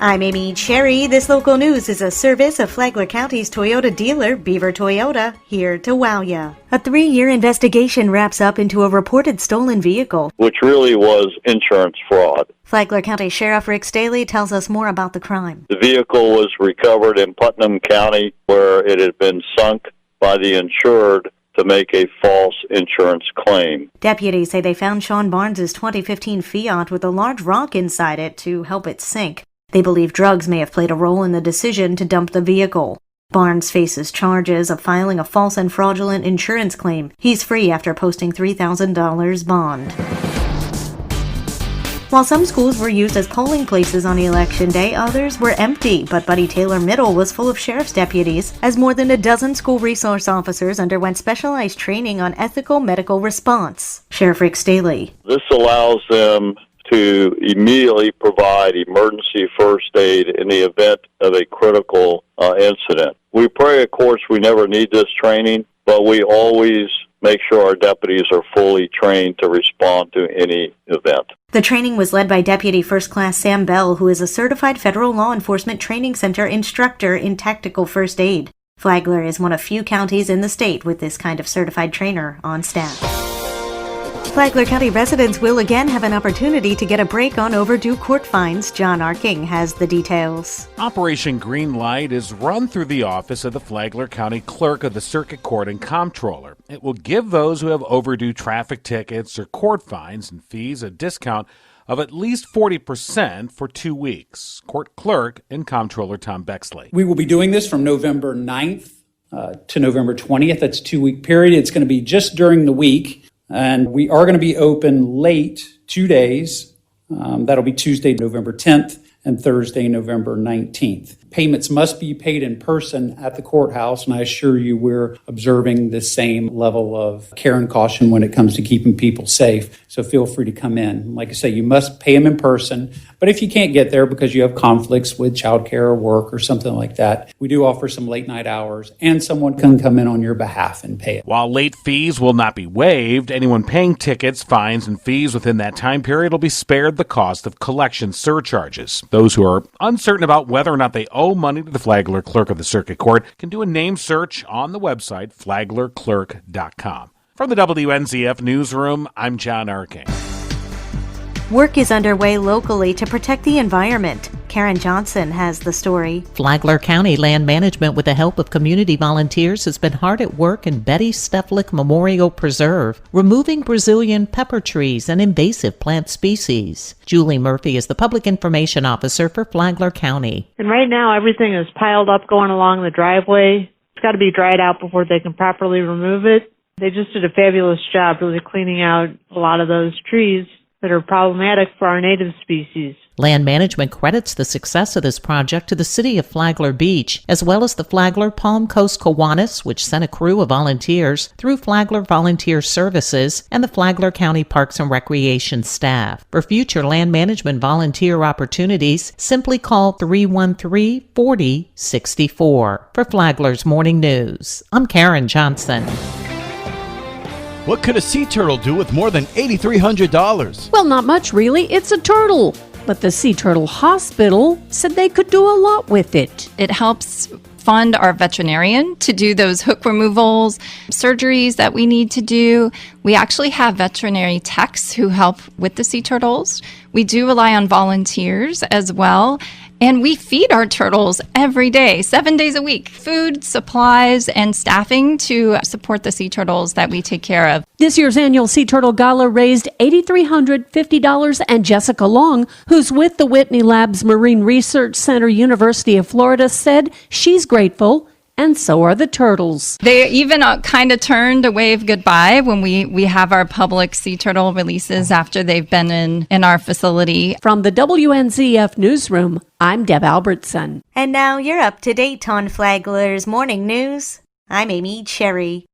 I'm Amy Cherry. This local news is a service of Flagler County's Toyota dealer, Beaver Toyota, here to wow ya. A 3-year investigation wraps up into a reported stolen vehicle, which really was insurance fraud. Flagler County Sheriff Rick Staley tells us more about the crime. The vehicle was recovered in Putnam County, where it had been sunk by the insured to make a false insurance claim. Deputies say they found Sean Barnes' 2015 Fiat with a large rock inside it to help it sink. They believe drugs may have played a role in the decision to dump the vehicle. Barnes faces charges of filing a false and fraudulent insurance claim. He's free after posting $3,000 bond. While some schools were used as polling places on Election Day, others were empty, but Buddy Taylor Middle was full of sheriff's deputies, as more than a dozen school resource officers underwent specialized training on ethical medical response. Sheriff Rick Staley. This allows them to immediately provide emergency first aid in the event of a critical incident. We pray, of course, we never need this training, but we always make sure our deputies are fully trained to respond to any event. The training was led by Deputy First Class Sam Bell, who is a certified federal law enforcement training center instructor in tactical first aid. Flagler is one of few counties in the state with this kind of certified trainer on staff. Flagler County residents will again have an opportunity to get a break on overdue court fines. John Arking has the details. Operation Green Light is run through the office of the Flagler County Clerk of the Circuit Court and Comptroller. It will give those who have overdue traffic tickets or court fines and fees a discount of at least 40% for 2 weeks. Court Clerk and Comptroller Tom Bexley. We will be doing this from November 9th to November 20th. That's a 2-week period. It's going to be just during the week. And we are going to be open late 2 days. That'll be Tuesday, November 10th, and Thursday, November 19th. Payments must be paid in person at the courthouse, and I assure you we're observing the same level of care and caution when it comes to keeping people safe. So feel free to come in. Like I say, you must pay them in person, but if you can't get there because you have conflicts with childcare or work or something like that, we do offer some late night hours, and someone can come in on your behalf and pay it. While late fees will not be waived, anyone paying tickets, fines, and fees within that time period will be spared the cost of collection surcharges. Those who are uncertain about whether or not they owe money to the Flagler Clerk of the Circuit Court can do a name search on the website flaglerclerk.com. From the WNZF Newsroom, I'm John Arking. Work is underway locally to protect the environment. Karen Johnson has the story. Flagler County Land Management, with the help of community volunteers, has been hard at work in Betty Steflik Memorial Preserve, removing Brazilian pepper trees and invasive plant species. Julie Murphy is the Public Information Officer for Flagler County. And right now, everything is piled up going along the driveway. It's got to be dried out before they can properly remove it. They just did a fabulous job really cleaning out a lot of those trees that are problematic for our native species. Land Management credits the success of this project to the city of Flagler Beach, as well as the Flagler Palm Coast Kiwanis, which sent a crew of volunteers through Flagler Volunteer Services and the Flagler County Parks and Recreation staff. For future land management volunteer opportunities, simply call 313-4064. For Flagler's Morning News, I'm Karen Johnson. What could a sea turtle do with more than $8,300? Well, not much, really. It's a turtle. But the Sea Turtle Hospital said they could do a lot with it. It helps fund our veterinarian to do those hook removals, surgeries that we need to do. We actually have veterinary techs who help with the sea turtles. We do rely on volunteers as well. And we feed our turtles every day, 7 days a week. Food, supplies, and staffing to support the sea turtles that we take care of. This year's annual Sea Turtle Gala raised $8,350, and Jessica Long, who's with the Whitney Labs Marine Research Center, University of Florida, said she's grateful, and so are the turtles. They even kind of turn to wave goodbye when we have our public sea turtle releases after they've been in our facility. From the WNZF Newsroom, I'm Deb Albertson. And now you're up to date on Flagler's Morning News. I'm Amy Cherry.